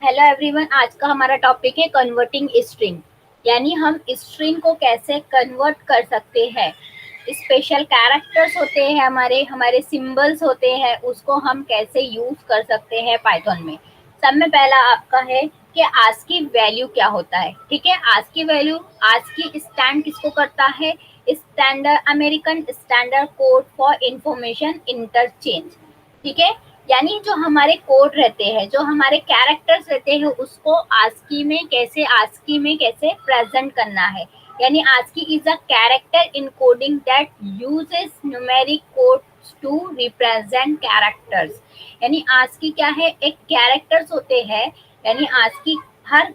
Hello everyone, आज का हमारा टॉपिक है कन्वर्टिंग स्ट्रिंग, यानी हम स्ट्रिंग को कैसे कन्वर्ट कर सकते हैं। स्पेशल कैरेक्टर्स होते हैं, हमारे हमारे सिंबल्स होते हैं, उसको हम कैसे यूज कर सकते हैं पाइथन में। सब में पहला आपका है कि आज की वैल्यू क्या होता है। ठीक है, आज की वैल्यू, आज की स्टैंड किसको करता है? Standard American standard code for information interchange. ठीक है, यानी जो हमारे कोड रहते हैं, जो हमारे कैरेक्टर्स रहते हैं, उसको आस्की में कैसे प्रेजेंट करना है। यानी ASCII is a character encoding that uses numeric codes to represent characters. यानी आस्की क्या है? एक कैरेक्टर्स होते हैं। यानी आस्की हर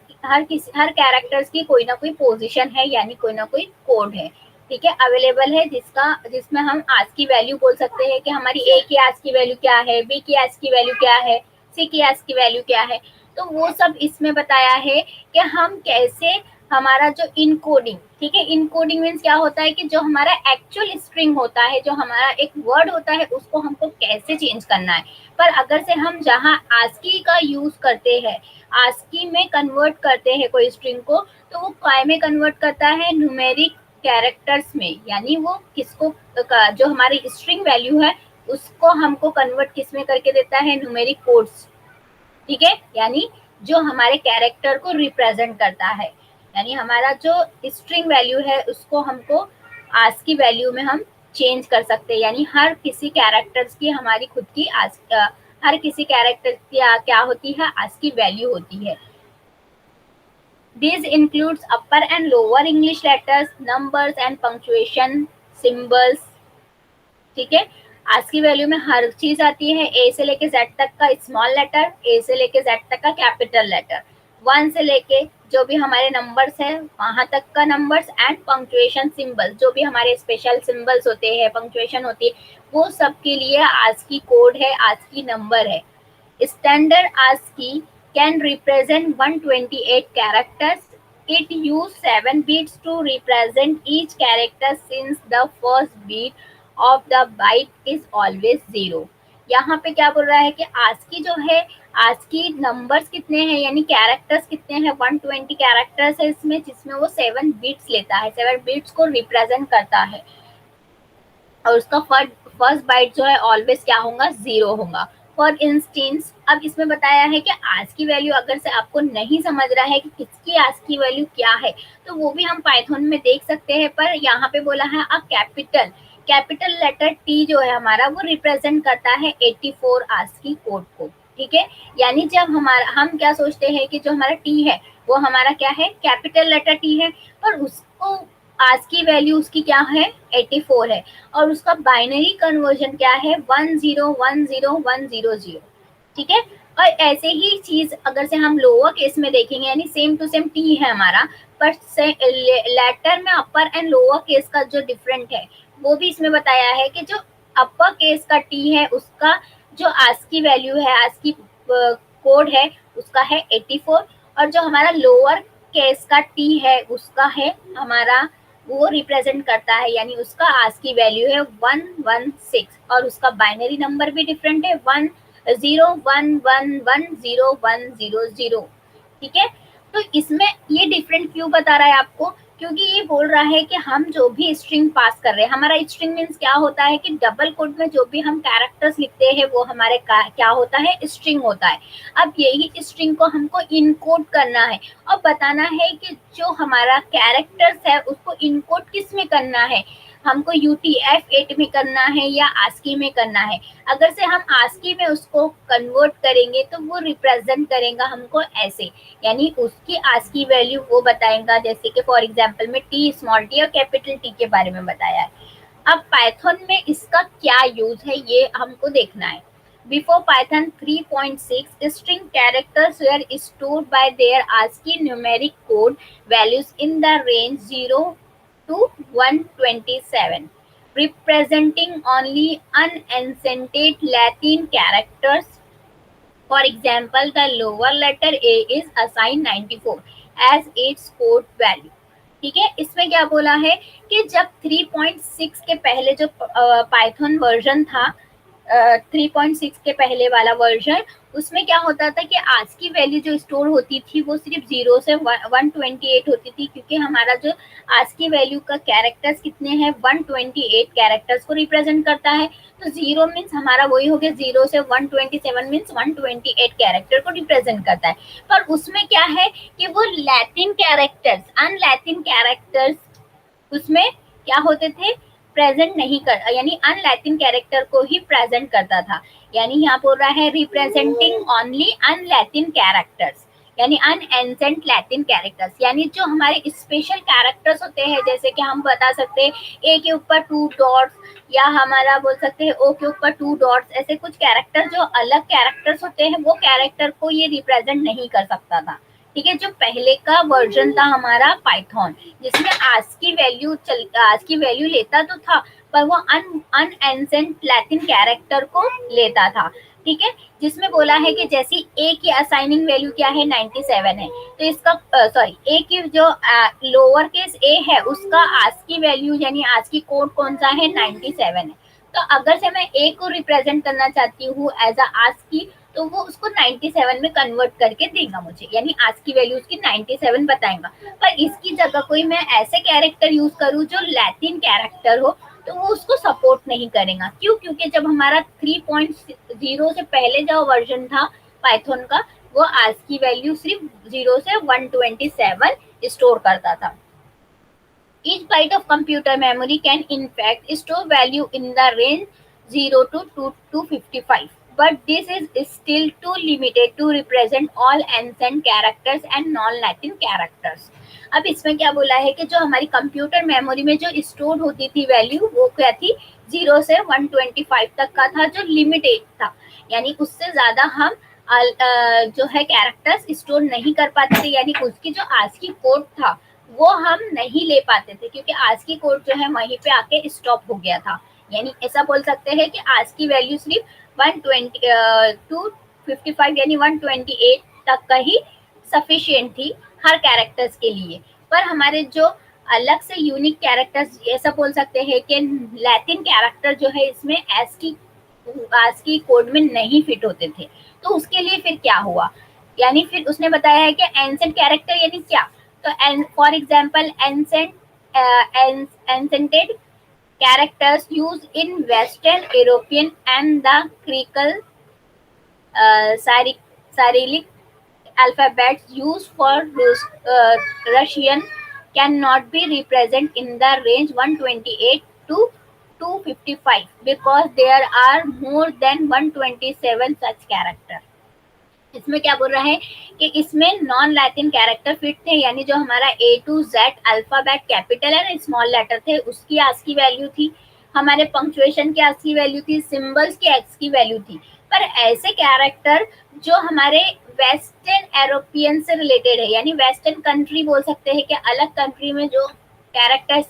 कैरेक्टर्स की कोई ना कोई पोजीशन है, यानी कोई ना कोई कोड है। ठीक है, अवेलेबल है, जिसमें हम आज की वैल्यू बोल सकते हैं कि हमारी ए की आज की वैल्यू क्या है, बी की आज की वैल्यू क्या है, सी की आज की वैल्यू क्या है। तो वो सब इसमें बताया है कि हम कैसे हमारा जो इनकोडिंग, ठीक है, इनकोडिंग मीन्स क्या होता है कि जो हमारा एक्चुअल स्ट्रिंग होता है, जो हमारा एक वर्ड होता है, उसको हमको कैसे चेंज करना है। पर अगर से हम जहाँ आस्की का यूज करते हैं, आस्की में कन्वर्ट करते हैं कोई स्ट्रिंग को, तो वो काय में कन्वर्ट करता है? न्यूमेरिक कैरेक्टर्स में। यानी वो किसको, जो हमारी स्ट्रिंग वैल्यू है, उसको हमको कन्वर्ट किस में करके देता है? Numeric codes. ठीक है, यानी जो हमारे कैरेक्टर को रिप्रेजेंट करता है। यानी हमारा जो स्ट्रिंग वैल्यू है, उसको हमको आज की वैल्यू में हम चेंज कर सकते हैं। यानी हर किसी कैरेक्टर्स की हमारी खुद की हर किसी कैरेक्टर की क्या होती है? आज की वैल्यू होती है। These includes upper and lower English letters, numbers and punctuation, symbols। ठीक है, आज की वैल्यू में हर चीज आती है। ए से लेके जेड तक का स्मॉल लेटर, ए से लेके जेड तक का कैपिटल लेटर, वन से लेके जो भी हमारे नंबर्स है वहां तक का नंबर्स, एंड पंक्चुएशन सिंबल, जो भी हमारे स्पेशल सिंबल्स होते हैं, पंक्चुएशन होती है, वो सब के लिए आज की कोड है, आज की नंबर है। Standard ASCII can represent 128 characters. It uses 7 bits to represent each character since the first bit of the byte is always 0। यहाँ पे क्या बोल रहा है कि ASCII जो है, ASCII नंबर्स कितने हैं, यानी कैरेक्टर्स कितने हैं? 120 कैरेक्टर्स है इसमें, जिसमें वो 7 बिट्स लेता है, 7 बिट्स को रिप्रेजेंट करता है। और उसका फर्स्ट बाइट जो है ऑलवेज क्या होगा? 0 होगा। फॉर इंस्टेंस, अब इसमें बताया है कि आज की वैल्यू अगर से आपको नहीं समझ रहा है कि किसकी आज की वैल्यू क्या है, तो वो भी हम पाइथन में देख सकते हैं। पर यहाँ पे बोला है अ कैपिटल लेटर टी जो है हमारा, वो रिप्रेजेंट करता है 84 आज की कोड को। ठीक है, यानी जब हम क्या सोचते हैं कि जो हमारा टी है वो हमारा क्या है? कैपिटल लेटर टी है, पर उसको आज की वैल्यू उसकी क्या है? 84 है। और उसका बाइनरी कन्वर्जन क्या है? 10100100। ठीक है, और ऐसे ही चीज अगर से हम लोअर केस में देखेंगे, यानी सेम टू सेम टी है हमारा, पर लेटर में अपर एंड लोअर केस का जो डिफरेंट है, वो भी इसमें बताया है कि जो अपर केस का टी है, उसका जो आज की वैल्यू है, आज की कोड है, उसका है 84। और जो हमारा लोअर केस का टी है, उसका है हमारा, वो रिप्रेजेंट करता है, यानी उसका आज की वैल्यू है 116। और उसका बाइनरी नंबर भी डिफरेंट है, 1011101000। ठीक है, तो इसमें ये डिफरेंट क्यों बता रहा है आपको? क्योंकि ये बोल रहा है कि हम जो भी स्ट्रिंग पास कर रहे हैं, हमारा स्ट्रिंग मीन्स क्या होता है कि डबल कोड में जो भी हम कैरेक्टर्स लिखते हैं, वो हमारे क्या होता है? स्ट्रिंग होता है। अब यही स्ट्रिंग को हमको इनकोड करना है और बताना है कि जो हमारा कैरेक्टर्स है, उसको इनकोड किस में करना है, हमको UTF-8 में करना है या आस्की में करना है। अगर से हम आस्की में उसको कन्वर्ट करेंगे, तो वो रिप्रेजेंट करेगा हमको ऐसे, यानी उसकी आज की वैल्यू वो बताएगा। जैसे कि फॉर एग्जांपल में टी, स्मॉल टी और कैपिटल टी के बारे में बताया है। अब पाइथन में इसका क्या यूज है, ये हमको देखना है। Before Python 3.6, string characters were stored by their ASCII numeric code values in the range 0 to 127, representing only unaccessored Latin characters. For example, the lower letter A is assigned 94 as its code value। ठीक है, इसमें क्या बोला है कि जब 3.6 के पहले जो पाइथन वर्जन था, 3.6 के पहले वाला वर्जन, उसमें क्या होता था कि आज की वैल्यू जो स्टोर होती थी वो सिर्फ 0 से 128 होती थी, क्योंकि हमारा जो आज की वैल्यू का कैरेक्टर्स कितने हैं, 128 कैरेक्टर्स को रिप्रेजेंट करता है। तो 0 मीन्स हमारा वही हो गया, 0 से 127 मीन्स 128 कैरेक्टर को रिप्रेजेंट करता है। पर उसमें क्या है कि वो लैटिन कैरेक्टर्स, अन लैटिन कैरेक्टर्स उसमें क्या होते थे, प्रेजेंट नहीं कर, यानी अन लैटिन कैरेक्टर को ही प्रेजेंट करता था। यानी यहाँ बोल रहा है रिप्रेजेंटिंग ओनली अन लैटिन कैरेक्टर्स, यानी अन एंसेंट लैटिन कैरेक्टर्स, यानी जो हमारे स्पेशल कैरेक्टर्स होते हैं, जैसे कि हम बता सकते हैं ए के ऊपर 2 डॉट्स, या हमारा बोल सकते हैं ओ के ऊपर 2 डॉट्स, ऐसे कुछ कैरेक्टर जो अलग कैरेक्टर्स होते हैं वो कैरेक्टर को ये रिप्रेजेंट नहीं कर सकता था। ठीक है, जो पहले का वर्जन था हमारा पाइथन, जिसमें आज की वैल्यू लेता तो था, पर वो अन एंसेंट लैटिन कैरेक्टर को लेता था। ठीक है, जिसमें बोला है कि जैसी ए की असाइनिंग वैल्यू क्या है, 97 है, तो इसका सॉरी ए की जो लोअर केस ए है उसका आज की वैल्यू यानी आज की कोड कौन सा है, 97 है। तो अगर से मैं ए को रिप्रेजेंट करना चाहती हूँ एज आज की, तो वो उसको 97 में कन्वर्ट करके देगा मुझे, यानी आज की वैल्यू उसकी 97 बताएगा। पर इसकी जगह कोई मैं ऐसे कैरेक्टर यूज करूँ जो लैटिन कैरेक्टर हो, तो वो उसको सपोर्ट नहीं करेगा। क्यों? क्योंकि जब हमारा 3.0 से पहले जो वर्जन था पाइथन का, वो आज की वैल्यू सिर्फ 0 से 127 स्टोर करता था। Each byte of computer memory can in fact store value in the range 0 to 255, but this is still too limited to represent all ancient characters and non-Latin characters. अब इसमें क्या बोला है कि जो हमारी कंप्यूटर मेमोरी में जो स्टोर होती थी वैल्यू, वो क्या थी, 0 से 125 तक का था, जो लिमिटेड था, यानी उससे ज्यादा हम जो है कैरेक्टर्स स्टोर नहीं कर पाते थे, यानी उसकी जो आज की कोड था वो हम नहीं ले पाते थे, क्योंकि आज की कोड जो है वहीं पे आके स्टॉप हो गया था। यानी ऐसा बोल सकते हैं कि आज की वैल्यू सिर्फ 255 यानी 128 तक का ही सफिशिएंट थी हर कैरेक्टर्स के लिए। पर हमारे जो अलग से यूनिक कैरेक्टर्स, ऐसा बोल सकते हैं कि लैटिन कैरेक्टर जो है इसमें आज की कोड में नहीं फिट होते थे। तो उसके लिए फिर क्या हुआ, यानी फिर उसने बताया है कि एंसेंट कैरेक्टर यानी क्या, तो for example accented characters used in Western European and the Creole Cyrillic alphabets used for Russian cannot be represented in the range 128 to 255 because there are more than 127 such characters. इसमें क्या बोल रहा है कि इसमें नॉन लैटिन कैरेक्टर फिट थे, यानी जो हमारा ए टू जेड अल्फाबेट कैपिटल है स्मॉल लेटर थे उसकी आज की वैल्यू थी, हमारे पंक्चुएशन की आज की वैल्यू थी, सिंबल्स की एक्स की वैल्यू थी। पर ऐसे कैरेक्टर जो हमारे वेस्टर्न यूरोपियन से रिलेटेड है, यानी वेस्टर्न कंट्री बोल सकते हैं कि अलग कंट्री में जो कैरेक्टर्स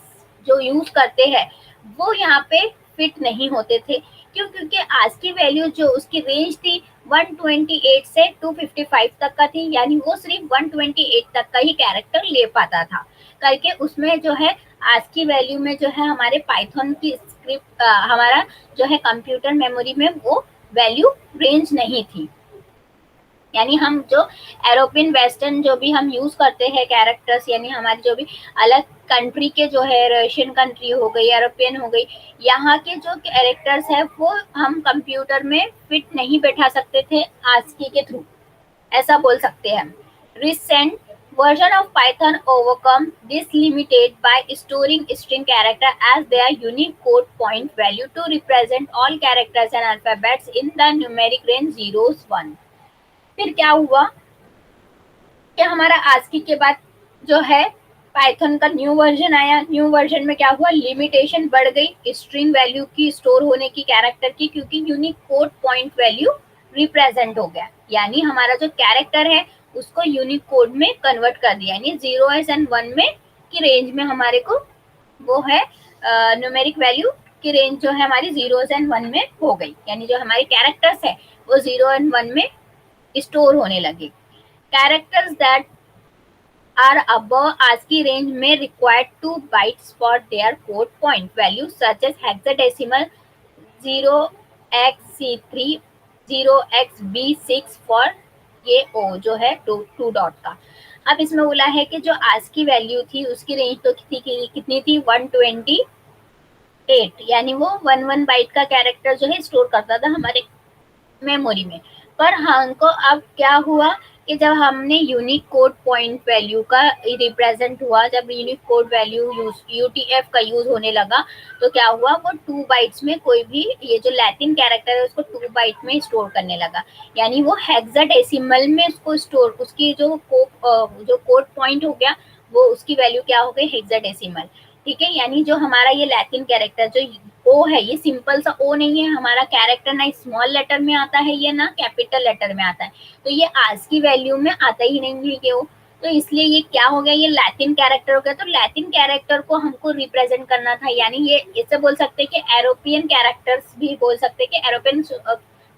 जो यूज करते हैं वो यहाँ पे फिट नहीं होते थे। क्यों? क्योंकि आज की वैल्यू जो उसकी रेंज थी 128 से 255 तक का थी, यानी वो सिर्फ 128 तक का ही कैरेक्टर ले पाता था करके, उसमें जो है आज की वैल्यू में जो है हमारे पाइथन की स्क्रिप्ट हमारा जो है कंप्यूटर मेमोरी में वो वैल्यू रेंज नहीं थी। यानी हम जो यूरोपियन वेस्टर्न जो भी हम यूज करते हैं कैरेक्टर्स, यानी हमारी जो भी अलग कंट्री के जो है रशियन कंट्री हो गई, यूरोपियन हो गई, यहाँ के जो कैरेक्टर्स है वो हम कंप्यूटर में फिट नहीं बैठा सकते थे आस्की के थ्रू, ऐसा बोल सकते हैं। Recent version of Python overcome this limited by storing string character as their unique code point value to represent all characters and alphabets in the numeric range 0s 1. फिर क्या हुआ कि हमारा आस्की के बाद जो है पाइथन का न्यू वर्जन आया। न्यू वर्जन में क्या हुआ, लिमिटेशन बढ़ गई स्ट्रिंग वैल्यू की स्टोर होने की कैरेक्टर की, क्योंकि unique code point value represent हो गया, यानी हमारा जो कैरेक्टर है उसको यूनिक कोड में कन्वर्ट कर दिया, यानी 0s and 1 में की रेंज में हमारे को वो है न्यूमेरिक वैल्यू की रेंज जो है हमारी 0s and 1 में हो गई, यानी जो हमारे कैरेक्टर्स है वो 0 and 1 में स्टोर होने लगे। Characters that are above ASCII range may require 2 bytes for their code point value such as hexadecimal 0 0xC3 0xB6 for ये ओ जो है टू डॉट का। अब इसमें बोला है कि जो आज की वैल्यू थी उसकी रेंज तो कितनी थी 128, यानी वो 1 बाइट का कैरेक्टर जो है स्टोर करता था हमारे मेमोरी में। पर हमको अब क्या हुआ कि जब हमने यूनिक कोड पॉइंट वैल्यू का रिप्रेजेंट हुआ, जब यूनिक कोड वैल्यू यूटीएफ का यूज होने लगा, तो क्या हुआ वो 2 बाइट्स में कोई भी ये जो लैटिन कैरेक्टर है उसको 2 बाइट में स्टोर करने लगा, यानी वो हेक्साडेसिमल में उसको स्टोर, उसकी जो कोड पॉइंट हो गया वो उसकी वैल्यू क्या हो गई हेक्साडेसिमल। ठीक है, यानी जो हमारा ये लैटिन कैरेक्टर जो ओ है, ये सिंपल सा ओ नहीं है हमारा कैरेक्टर, ना स्मॉल लेटर में आता है ये ना कैपिटल लेटर में आता है, तो ये आज की वैल्यू में आता ही नहीं है कि ओ, तो इसलिए ये क्या हो गया, ये लैटिन कैरेक्टर हो गया। तो लैटिन कैरेक्टर को हमको रिप्रेजेंट करना था, यानी ये इसे बोल सकते हैं कि एरोपियन कैरेक्टर्स भी बोल सकते हैं कि एरोपियन,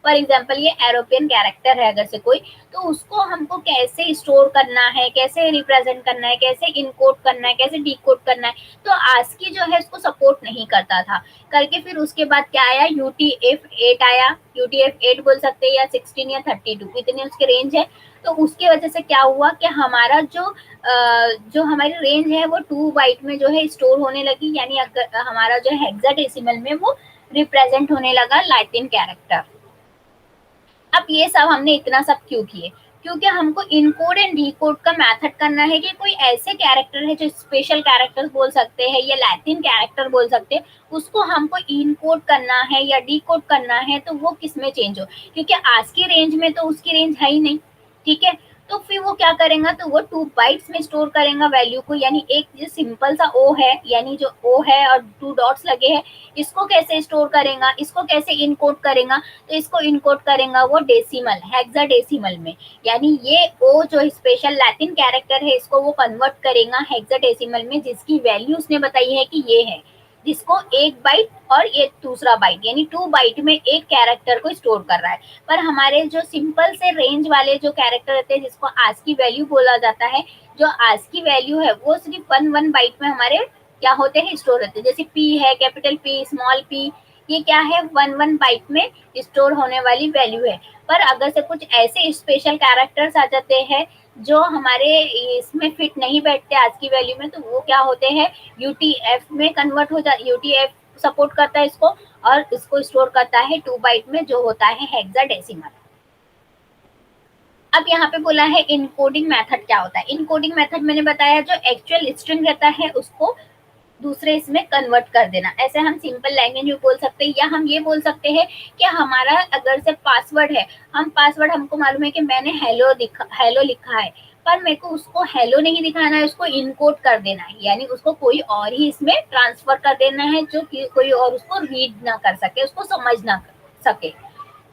फॉर एग्जाम्पल ये एरोपियन कैरेक्टर है अगर से कोई, तो उसको हमको कैसे स्टोर करना है, कैसे रिप्रेजेंट करना है, कैसे इनकोड करना है, कैसे डिकोड करना है, तो आस्की जो है उसको सपोर्ट नहीं करता था करके। फिर उसके बाद क्या आया, UTF-8 आया, UTF-8 बोल सकते हैं या 16 या 32 इतने उसके रेंज है। तो उसके वजह से क्या हुआ कि हमारा जो हमारी रेंज है वो 2 बाइट में जो है स्टोर होने लगी, यानी अगर हमारा जो है हेक्साडेसिमल में वो रिप्रेजेंट होने लगा लैटिन कैरेक्टर। अब ये सब हमने इतना सब क्यों किए, क्योंकि हमको इनकोड एंड डिकोड का मेथड करना है कि कोई ऐसे कैरेक्टर है जो स्पेशल कैरेक्टर बोल सकते हैं या लैटिन कैरेक्टर बोल सकते हैं, उसको हमको इनकोड करना है या डिकोड करना है, तो वो किस में चेंज हो, क्योंकि आज की रेंज में तो उसकी रेंज है ही नहीं। ठीक है, तो फिर वो क्या करेगा, तो वो 2 बाइट्स में स्टोर करेगा वैल्यू को, यानी एक जो सिंपल सा ओ है, यानी जो ओ है और 2 डॉट्स लगे हैं, इसको कैसे स्टोर करेगा, इसको कैसे इनकोड करेगा, तो इसको इनकोड करेगा वो डेसिमल हेक्साडेसिमल में, यानी ये ओ जो स्पेशल लैटिन कैरेक्टर है इसको वो कन्वर्ट करेगा हेक्साडेसिमल में, जिसकी वैल्यू उसने बताई है कि ये है, जिसको 1 बाइट और ये दूसरा बाइट, यानी 2 बाइट में एक कैरेक्टर को स्टोर कर रहा है। पर हमारे जो सिंपल से रेंज वाले जो कैरेक्टर रहते हैं जिसको आज की वैल्यू बोला जाता है, जो आज की वैल्यू है वो सिर्फ 1 बाइट में हमारे क्या होते हैं स्टोर होते हैं, जैसे पी है, कैपिटल पी, स्मॉल पी, ये क्या है 1 बाइट में स्टोर होने वाली वैल्यू है। पर अगर से कुछ ऐसे स्पेशल कैरेक्टर्स आ जाते हैं जो हमारे इसमें फिट नहीं बैठते आज की वैल्यू में, तो वो क्या होते हैं यूटीएफ में कन्वर्ट हो जाते, यूटीएफ सपोर्ट करता है इसको और इसको स्टोर करता है 2 बाइट में जो होता है हेक्साडेसिमल। अब यहाँ पे बोला है इनकोडिंग मेथड क्या होता है। इनकोडिंग मेथड मैंने बताया जो एक्चुअल स्ट्रिंग रहता है उसको दूसरे इसमें कन्वर्ट कर देना, ऐसे हम सिंपल लैंग्वेज में बोल सकते हैं, या हम ये बोल सकते हैं कि हमारा अगर से पासवर्ड है, हम पासवर्ड हमको मालूम है कि मैंने हेलो लिखा है, पर मेरे को उसको हेलो नहीं दिखाना है, उसको इनकोड कर देना है, यानी उसको कोई और ही इसमें ट्रांसफर कर देना है जो कि कोई और उसको रीड ना कर सके, उसको समझ ना कर सके।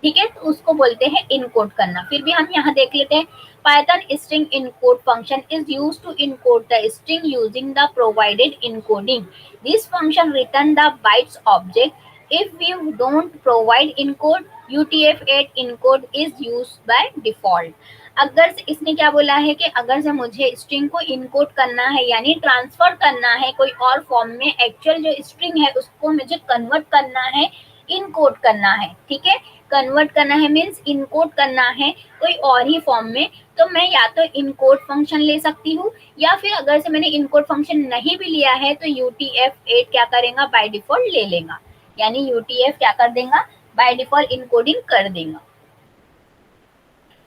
ठीक है, तो उसको बोलते हैं इनकोड करना। फिर भी हम यहाँ देख लेते हैं, Python string encode function is used to encode the string using the provided encoding. This function return the bytes object. If we don't provide encode, UTF-8 encode is used by default. अगर से इसने क्या बोला है कि अगर से मुझे स्ट्रिंग को इनकोड करना है, यानी ट्रांसफर करना है कोई और फॉर्म में, एक्चुअल जो स्ट्रिंग है उसको मुझे कन्वर्ट करना है, इनकोड करना है। ठीक है, कन्वर्ट करना है मीन्स इनकोड करना है कोई और ही फॉर्म में, तो मैं या तो इनकोड फंक्शन ले सकती हूँ, या फिर अगर से मैंने इनकोड फंक्शन नहीं भी लिया है तो UTF-8 क्या करेगा, बाय डिफॉल्ट ले लेगा, यानी UTF क्या कर देगा, बाय डिफॉल्ट इनकोडिंग कर देगा।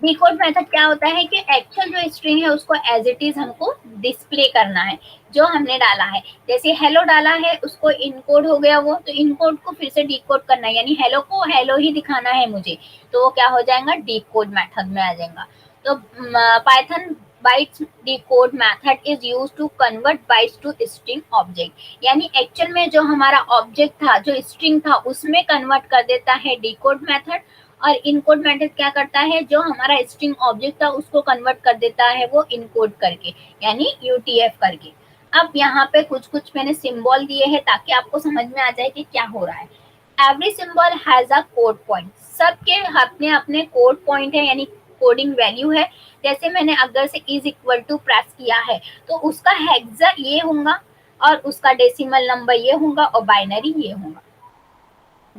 डिकोड मेथड क्या होता है कि एक्चुअल जो स्ट्रिंग है उसको एज इट इज हमको डिस्प्ले करना है, जो हमने डाला है, जैसे हेलो डाला है उसको इनकोड हो गया वो, तो इनकोड को फिर से डिकोड करना है, यानी हेलो को हेलो ही दिखाना है मुझे, तो वो क्या हो जाएगा, डिकोड मेथड में आ जाएगा। तो Python bytes decode method is used to convert bytes to string object, यानी एक्चुअल में जो हमारा ऑब्जेक्ट था, जो स्ट्रिंग था, उसमें कन्वर्ट कर देता है डिकोड मेथड, और इनकोड मेथड क्या करता है, जो हमारा स्ट्रिंग ऑब्जेक्ट था उसको कन्वर्ट कर देता है वो इनकोड करके, यानी यूटीएफ करके। अब यहाँ पे कुछ कुछ मैंने सिंबल दिए हैं ताकि आपको समझ में आ जाए कि क्या हो रहा है। Every symbol has a code point, सबके अपने अपने कोड पॉइंट है, यानी कोडिंग वैल्यू है। जैसे मैंने अगर से इज इक्वल टू प्रेस किया है तो उसका हेक्सा ये होगा और उसका डेसिमल नंबर ये होगा और बाइनरी ये होगा।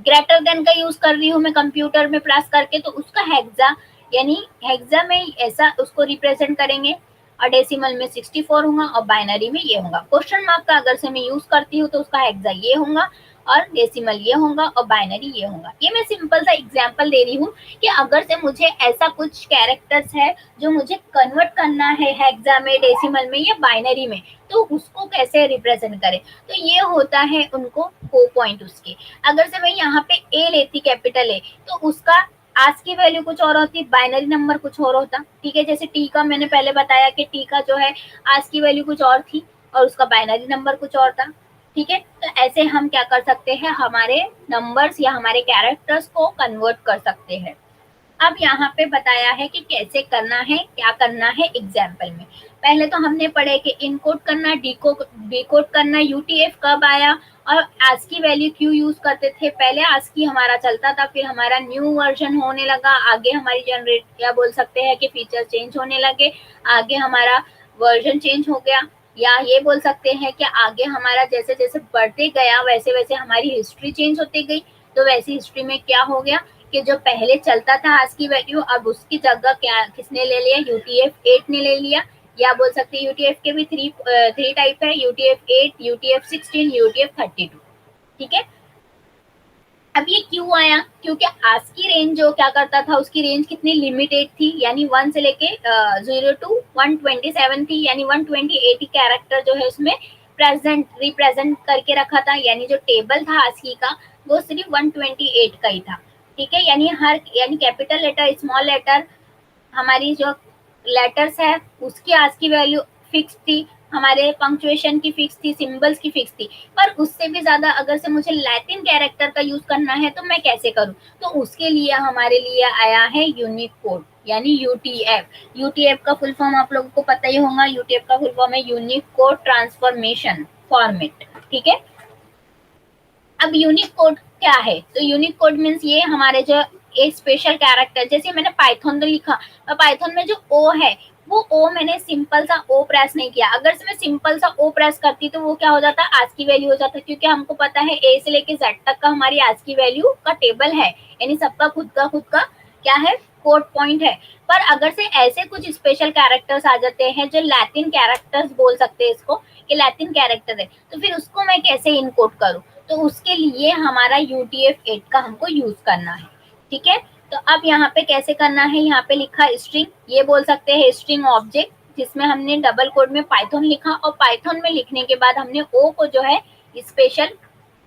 ग्रेटर देन का यूज कर रही हूँ मैं कंप्यूटर में प्रेस करके, तो उसका हेक्सा, यानी हेक्सा में ऐसा उसको रिप्रेजेंट करेंगे, और डेसिमल में 64 होगा, और बाइनरी में ये होगा। क्वेश्चन मार्क का अगर से मैं यूज करती हूँ तो उसका हेक्सा ये होगा, और डेसिमल ये होगा, और बाइनरी ये होगा। ये मैं सिंपल सा एग्जांपल दे रही हूँ कि अगर से मुझे ऐसा कुछ कैरेक्टर्स है जो मुझे कन्वर्ट करना है हेक्सा में, डेसिमल में या बाइनरी में, तो उसको कैसे रिप्रेजेंट करें। तो ये होता है उनको को पॉइंट उसके। अगर से मैं यहाँ पे ए लेती, कैपिटल ए, तो उसका आज की वैल्यू कुछ और होती, बाइनरी नंबर कुछ और होता। ठीक है, जैसे टी का मैंने पहले बताया कि टी का जो है आज की वैल्यू कुछ और थी और उसका बाइनरी नंबर कुछ और था। ठीक है, तो ऐसे हम क्या कर सकते हैं, हमारे नंबर्स या हमारे कैरेक्टर्स को कन्वर्ट कर सकते हैं। अब यहाँ पे बताया है कि कैसे करना है, क्या करना है एग्जाम्पल में। पहले तो हमने पढ़े कि इनकोड करना, डिकोड करना, यूटीएफ कब आया, और आज की वैल्यू क्यों यूज करते थे। पहले आज की हमारा चलता था, फिर हमारा न्यू वर्जन होने लगा, आगे हमारी जनरेट या बोल सकते हैं कि फीचर चेंज होने लगे, आगे हमारा वर्जन चेंज हो गया, या ये बोल सकते हैं कि आगे हमारा जैसे जैसे बढ़ते गया वैसे वैसे हमारी हिस्ट्री चेंज होती गई। तो वैसी हिस्ट्री में क्या हो गया कि जो पहले चलता था आज की वैल्यू, अब उसकी जगह क्या किसने ले लिया, यूटीएफ 8 ने ले लिया। या बोल सकते हैं यूटीएफ के भी थ्री टाइप है, यूटीएफ 8, यूटीएफ 16, यूटीएफ 32। ठीक है, अब ये क्यों आया, क्योंकि आज की रेंज जो क्या करता था, उसकी रेंज कितनी लिमिटेड थी, यानी 1 से लेके 0 टू 127 थी, यानी 128 कैरेक्टर जो है उसमें प्रेजेंट रिप्रेजेंट करके रखा था। यानी जो टेबल था आज की का वो सिर्फ 128 का ही था। ठीक है, यानी कैपिटल लेटर, स्मॉल लेटर, हमारी जो लेटर्स है उसकी आज की वैल्यू फिक्स थी, हमारे पंक्चुएशन की फिक्स थी, सिंबल्स की फिक्स थी। पर उससे भी ज्यादा अगर से मुझे लैटिन कैरेक्टर का यूज करना है तो मैं कैसे करूं, तो उसके लिए हमारे लिए आया है यूनिक कोड, यानी यूटीएफ। यूटीएफ का फुल फॉर्म आप लोगों को पता ही होगा, यूटीएफ का फुल फॉर्म है यूनिक कोड ट्रांसफॉर्मेशन फॉर्मेट। ठीक है, अब यूनिक कोड क्या है, तो यूनिक कोड मीन्स ये हमारे जो एक स्पेशल कैरेक्टर, जैसे मैंने पाइथन में लिखा, और पाइथन में जो ओ है वो ओ मैंने सिंपल सा ओ प्रेस नहीं किया। अगर से मैं सिंपल सा ओ प्रेस करती तो वो क्या हो जाता, आज की वैल्यू हो जाता, क्योंकि हमको पता है ए से लेके जेड तक का हमारी आज की वैल्यू का टेबल है, यानी सबका खुद का क्या है, कोड पॉइंट है। पर अगर से ऐसे कुछ स्पेशल कैरेक्टर्स आ जाते हैं जो लैटिन कैरेक्टर्स बोल सकते हैं इसको, कि लैटिन कैरेक्टर है, तो फिर उसको मैं कैसे इनकोड करूं, तो उसके लिए हमारा UTF-8 का हमको यूज करना है। ठीक है, तो अब यहाँ पे कैसे करना है, यहाँ पे लिखा स्ट्रिंग, ये बोल सकते हैं स्ट्रिंग ऑब्जेक्ट, जिसमें हमने डबल कोड में पाइथन लिखा, और पाइथन में लिखने के बाद हमने ओ को जो है स्पेशल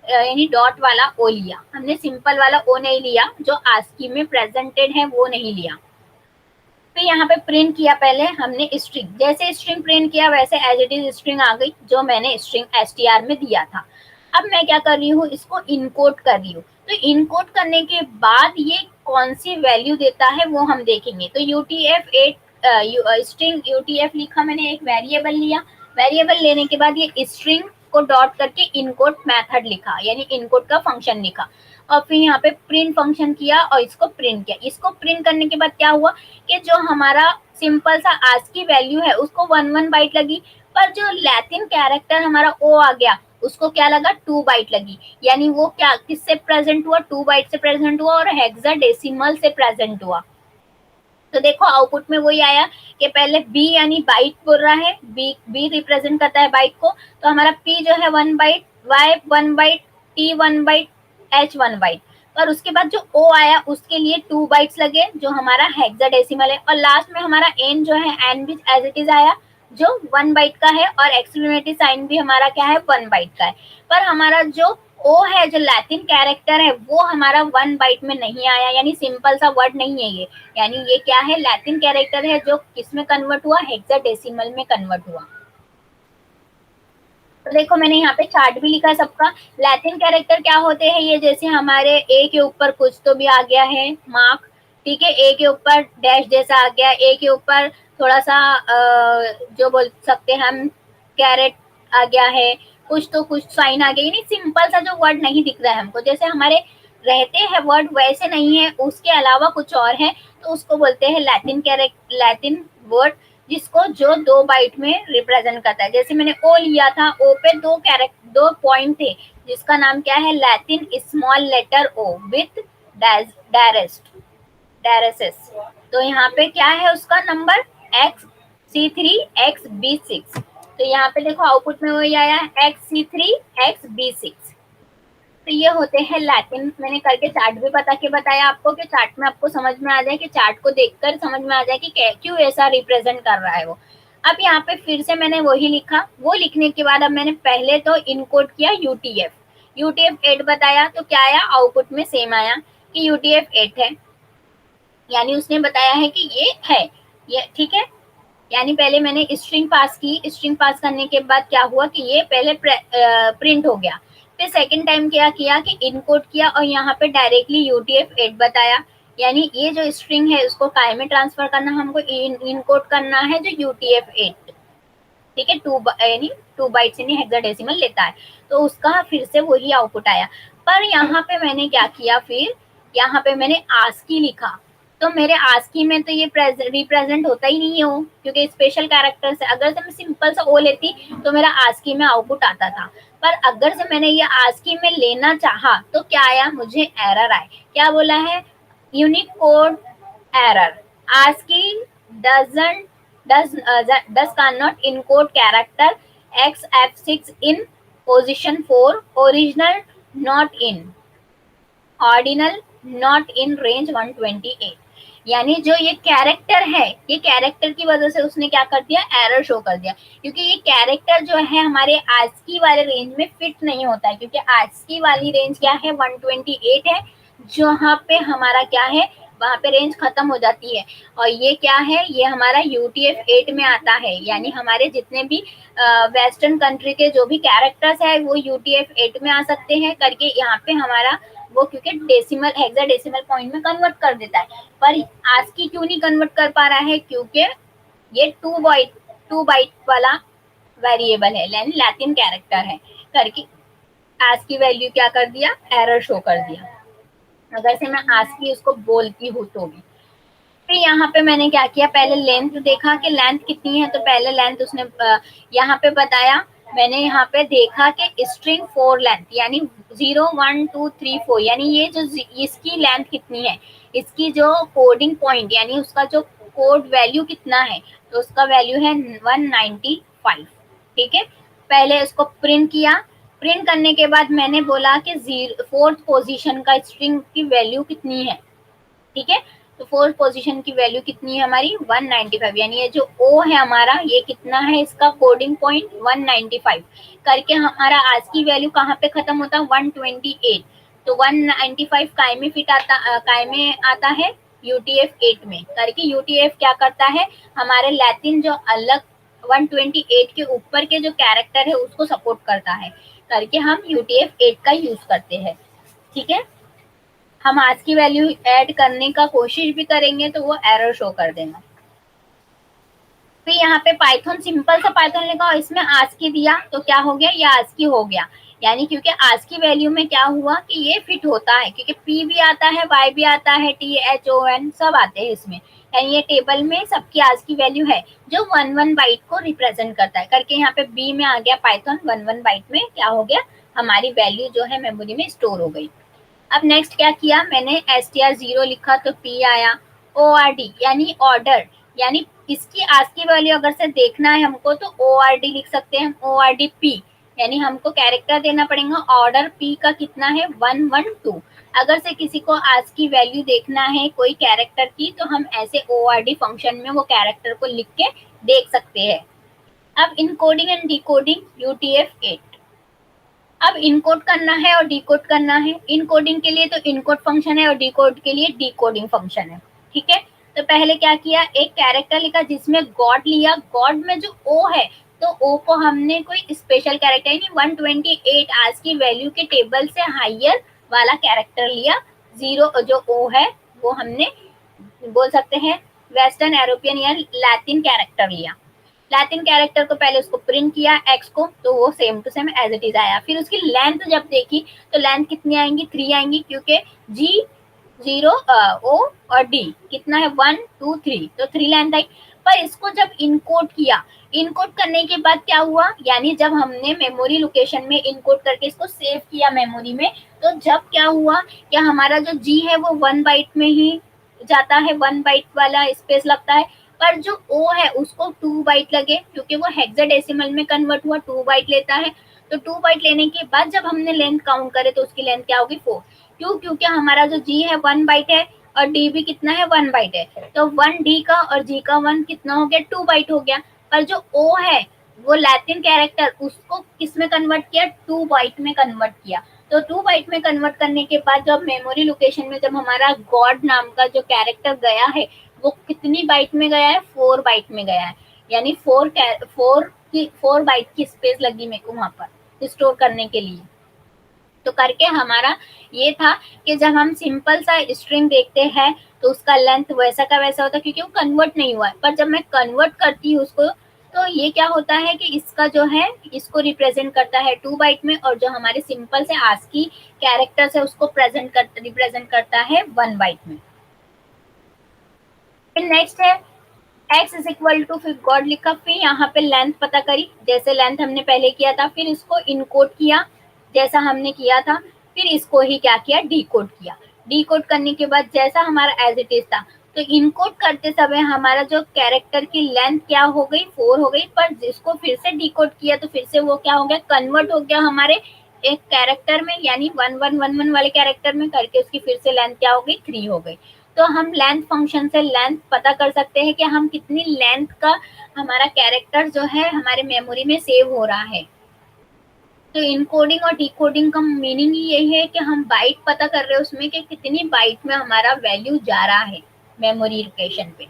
यानी डॉट वाला ओ लिया, हमने सिंपल वाला ओ नहीं लिया, जो आस्की में प्रेजेंटेड है वो नहीं लिया। फिर यहाँ पे प्रिंट किया, पहले हमने स्ट्रिंग, जैसे स्ट्रिंग प्रिंट किया वैसे एज इट इज स्ट्रिंग आ गई जो मैंने स्ट्रिंग str में दिया था। अब मैं क्या कर रही हूँ, इसको इनकोड कर रही हूँ। तो इनकोड करने के बाद ये कौन सी वैल्यू देता है वो हम देखेंगे। तो UTF-8 स्ट्रिंग UTF लिखा मैंने, एक वेरिएबल लिया, वेरिएबल लेने के बाद ये स्ट्रिंग को डॉट करके इनकोड मेथड लिखा, यानी इनकोड का फंक्शन लिखा, और फिर यहाँ पे प्रिंट फंक्शन किया और इसको प्रिंट किया। इसको प्रिंट करने के बाद क्या हुआ कि जो हमारा सिंपल सा आज की वैल्यू है उसको 1 बाइट लगी, पर जो लैटिन कैरेक्टर हमारा ओ आ गया उसको क्या लगा, 2 बाइट लगी। यानी वो क्या किससे प्रेजेंट हुआ, 2 बाइट से प्रेजेंट हुआ और हेक्साडेसिमल से प्रेजेंट हुआ। तो देखो आउटपुट में वही आया कि पहले बी यानी बाइट बोल रहा है, बी रिप्रेजेंट करता है बाइट को, तो हमारा पी जो है 1 byte, Y 1 byte, T 1 byte, H 1 byte, और उसके बाद जो ओ आया उसके लिए 2 बाइट्स लगे जो हमारा हेक्साडेसिमल है, और लास्ट में हमारा एन जो है एन भी एज इट इज आया जो 1 बाइट का है, और एक्सक्लेमेटरी साइन भी हमारा क्या है, 1 बाइट का है। पर हमारा जो ओ है, जो लैटिन कैरेक्टर है, वो हमारा 1 बाइट में नहीं आया, यानी सिंपल सा वर्ड नहीं है ये, यानी ये क्या है, लैटिन कैरेक्टर है जो किसमें कन्वर्ट हुआ, हेक्साडेसिमल में कन्वर्ट हुआ। तो देखो मैंने यहाँ पे चार्ट भी लिखा है सबका। लैटिन कैरेक्टर क्या होते हैं, ये जैसे हमारे ए के ऊपर कुछ तो भी आ गया है मार्क, ठीक है, ए के ऊपर डैश जैसा आ गया, ए के ऊपर थोड़ा सा जो बोल सकते हैं हम कैरेट आ गया है, कुछ तो कुछ साइन आ गया, यानी सिंपल सा जो वर्ड नहीं दिख रहा है हमको, जैसे हमारे रहते हैं वर्ड वैसे नहीं है, उसके अलावा कुछ और है, तो उसको बोलते हैं लैटिन वर्ड, जिसको जो 2 बाइट में रिप्रेजेंट करता है। जैसे मैंने ओ लिया था, ओ पे दो पॉइंट थे, जिसका नाम क्या है, Latin small letter O with diaeresis. तो यहाँ पे क्या है उसका नंबर, XC3XB6। तो यहाँ पे देखो आउटपुट में वही आया XC3XB6। तो ये होते हैं लैटिन। मैंने करके चार्ट भी बता के बताया आपको, कि चार्ट में आपको समझ में आ जाए, कि चार्ट को देखकर समझ में आ जाए कि क्यों ऐसा रिप्रेजेंट कर रहा है वो। अब यहाँ पे फिर से मैंने वही लिखा, वो लिखने के बाद अब मैंने पहले तो इनकोड किया यूटीएफ 8 बताया, तो क्या आया आउटपुट में, सेम आया कि यूटीएफ 8 है, यानी उसने बताया है कि ये है, ये ठीक है। यानी पहले मैंने स्ट्रिंग पास की, स्ट्रिंग पास करने के बाद क्या हुआ कि ये पहले प्रिंट हो गया। फिर सेकंड टाइम क्या किया कि इनकोड किया, और यहाँ पे डायरेक्टली यूटीएफ 8 बताया, यानी ये जो स्ट्रिंग है उसको काय में ट्रांसफर करना, हमको इनकोड करना है जो यूटीएफ 8, ठीक है, यानी 2 बाइट्स यानी हेक्साडेसिमल लेता है। तो उसका फिर से वही आउटपुट आया। पर यहाँ पे मैंने क्या किया, फिर यहाँ पे मैंने आस्की लिखा। तो मेरे आस्की में तो ये रिप्रेजेंट होता ही नहीं है वो, क्योंकि स्पेशल कैरेक्टर से, अगर से मैं सिंपल सा ओ लेती तो मेरा आस्की में आउटपुट आता था। पर अगर से मैंने ये आस्की में लेना चाहा तो क्या आया, मुझे एरर आए। क्या बोला है, Unicode error, ASCII doesn't does cannot encode character XF6 in position 4, original not in, ordinal not in range 128। यानी जो ये कैरेक्टर है, ये कैरेक्टर की वजह से उसने क्या कर दिया, एरर शो कर दिया, क्योंकि ये कैरेक्टर जो है हमारे आस्की वाले रेंज में फिट नहीं होता है, क्योंकि आस्की वाली रेंज क्या है, 128 है, जहाँ पे हमारा क्या है, वहां पे रेंज खत्म हो जाती है। और ये क्या है, ये हमारा यूटीएफ 8 में आता है, यानी हमारे जितने भी वेस्टर्न कंट्री के जो भी कैरेक्टर्स है वो यूटीएफ 8 में आ सकते हैं करके, यहाँ पे हमारा वो क्योंकि डेसिमल हेक्साडेसिमल पॉइंट में कन्वर्ट कर देता है। पर आस्की क्यों नहीं कन्वर्ट कर पा रहा है, क्योंकि ये 2 बाइट वाला वेरिएबल है, यानी लैटिन कैरेक्टर है करके आस्की वैल्यू क्या कर दिया, एरर शो कर दिया, अगर से मैं आस्की उसको बोलती हूँ तो भी। फिर यहाँ पे मैंने क्या किया, पहले लेंथ देखा कि लेंथ कितनी है, तो पहले लेंथ उसने यहाँ पे बताया, मैंने यहाँ पे देखा कि स्ट्रिंग 4 लेंथ, यानी 0 1 2 3 4, यानी ये जो इसकी लेंथ कितनी है, इसकी जो कोडिंग पॉइंट यानी उसका जो कोड वैल्यू कितना है, तो उसका वैल्यू है 195, ठीक है। पहले उसको प्रिंट किया, प्रिंट करने के बाद मैंने बोला कि 4th पोजीशन का स्ट्रिंग की वैल्यू कितनी है, ठीक है। तो 4th पोजीशन की वैल्यू कितनी है हमारी, 195, यानी ये जो ओ है हमारा, ये कितना है, इसका कोडिंग पॉइंट 195 करके हमारा आज की वैल्यू कहाँ पे खत्म होता है, 128। तो 195 काय में फिट आता, काय में आता है, यूटीएफ 8 में करके। यूटीएफ क्या करता है, हमारे लैटिन जो अलग 128 के ऊपर के जो कैरेक्टर है उसको सपोर्ट करता है करके, हम यूटीएफ 8 का यूज करते हैं, ठीक है। हम आज की वैल्यू ऐड करने का कोशिश भी करेंगे तो वो एरर शो कर देगा। फिर यहाँ पे पाइथन, सिंपल सा पाइथन लिखा और इसमें आज की दिया, तो क्या हो गया, ये आज की हो गया, यानी क्योंकि आज की वैल्यू में क्या हुआ कि ये फिट होता है, क्योंकि पी भी आता है, वाई भी आता है, टी एच ओ एन सब आते हैं इसमें, यानी ये टेबल में सबकी आज की वैल्यू है जो 1 बाइट को रिप्रेजेंट करता है करके। यहाँ पे बी में आ गया पाइथन, 1 बाइट में क्या हो गया, हमारी वैल्यू जो है मेमोरी में स्टोर हो गई। अब नेक्स्ट क्या किया, मैंने str0 लिखा तो p आया, ord यानी ऑर्डर, यानी इसकी आज की वैल्यू अगर से देखना है हमको तो ord लिख सकते हैं, ord p, यानी हमको कैरेक्टर देना पड़ेगा, ऑर्डर p का कितना है 112। अगर से किसी को आज की वैल्यू देखना है कोई कैरेक्टर की, तो हम ऐसे ord फंक्शन में वो कैरेक्टर को लिख के देख सकते हैं। अब इनकोडिंग एंड डिकोडिंग UTF-8, अब इनकोड करना है और डिकोड करना है। इनकोडिंग के लिए तो इनकोड फंक्शन है और डिकोड के लिए डिकोडिंग फंक्शन है, ठीक है। तो पहले क्या किया, एक कैरेक्टर लिखा जिसमें गॉड लिया, गॉड में जो ओ है तो ओ को हमने कोई स्पेशल कैरेक्टर यानी 128 आज की वैल्यू के टेबल से हायर वाला कैरेक्टर लिया। 0 जो ओ है वो हमने बोल सकते हैं वेस्टर्न यूरोपियन या लैटिन कैरेक्टर लिया। लैटिन कैरेक्टर को पहले उसको प्रिंट किया एक्स को, तो वो same to same as it is आया। फिर उसकी लेंथ जब देखी तो लेंथ कितनी आएंगी, 3 आएंगी, क्योंकि जी 0 ओ और डी कितना है 1 2 3, तो 3 लेंथ आई। पर इसको जब इनकोड किया, इनकोड करने के बाद क्या हुआ, यानी जब हमने मेमोरी लोकेशन में इनकोड करके इसको सेव किया मेमोरी में, तो जब क्या हुआ कि हमारा जो जी है वो 1 बाइट में ही जाता है, 1 बाइट वाला स्पेस लगता है, पर जो ओ है उसको 2 बाइट लगे, क्योंकि वो हेक्साडेसिमल में कन्वर्ट हुआ, 2 बाइट लेता है। तो 2 बाइट लेने के बाद जब हमने लेंथ काउंट करे तो उसकी लेंथ क्या होगी 4। क्यों? क्योंकि हमारा जो जी है 1 बाइट है और डी भी कितना है 1 बाइट है, तो 1 डी का और जी का 1 कितना हो गया 2 बाइट हो गया। पर जो ओ है वो लैटिन कैरेक्टर, उसको किस में कन्वर्ट किया 2 बाइट में कन्वर्ट किया। तो 2 बाइट में कन्वर्ट करने के बाद जब मेमोरी लोकेशन में जब हमारा गॉड नाम का जो कैरेक्टर गया है वो कितनी बाइट में गया है 4 बाइट में गया है, यानी 4 बाइट की स्पेस लगी मेरे को वहां पर स्टोर करने के लिए। तो करके हमारा ये था कि जब हम सिंपल सा स्ट्रिंग देखते हैं तो उसका लेंथ वैसा का वैसा होता है, क्योंकि वो कन्वर्ट नहीं हुआ है। पर जब मैं कन्वर्ट करती हूँ उसको, तो ये क्या होता है कि इसका जो है इसको रिप्रेजेंट करता है 2 बाइट में, और जो हमारे सिंपल से आस्की कैरेक्टर्स है उसको रिप्रेजेंट करता है 1 बाइट में। फिर नेक्स्ट है x इज इक्वल टू, फिर गॉड लिखा, फिर यहाँ पे लेंथ पता करी, जैसे लेंथ हमने पहले किया था, फिर इसको इनकोड किया जैसा हमने किया था, फिर इसको ही क्या किया डीकोड किया। डीकोड करने के बाद जैसा हमारा एज इट इज था, तो इनकोड करते समय हमारा जो कैरेक्टर की लेंथ क्या हो गई 4 हो गई, पर जिसको फिर से डीकोड किया तो फिर से वो क्या हो गया कन्वर्ट हो गया हमारे एक कैरेक्टर में, यानी 1111 वाले कैरेक्टर में करके उसकी फिर से लेंथ क्या हो गई 3 हो गई। तो हम लेंथ फंक्शन से लेंथ पता कर सकते हैं कि हम कितनी लेंथ का हमारा कैरेक्टर जो है हमारे मेमोरी में सेव हो रहा है। तो इनकोडिंग और डिकोडिंग का मीनिंग ही यही है कि हम बाइट पता कर रहे हैं उसमें कि कितनी बाइट में हमारा वैल्यू जा रहा है मेमोरी लोकेशन पे।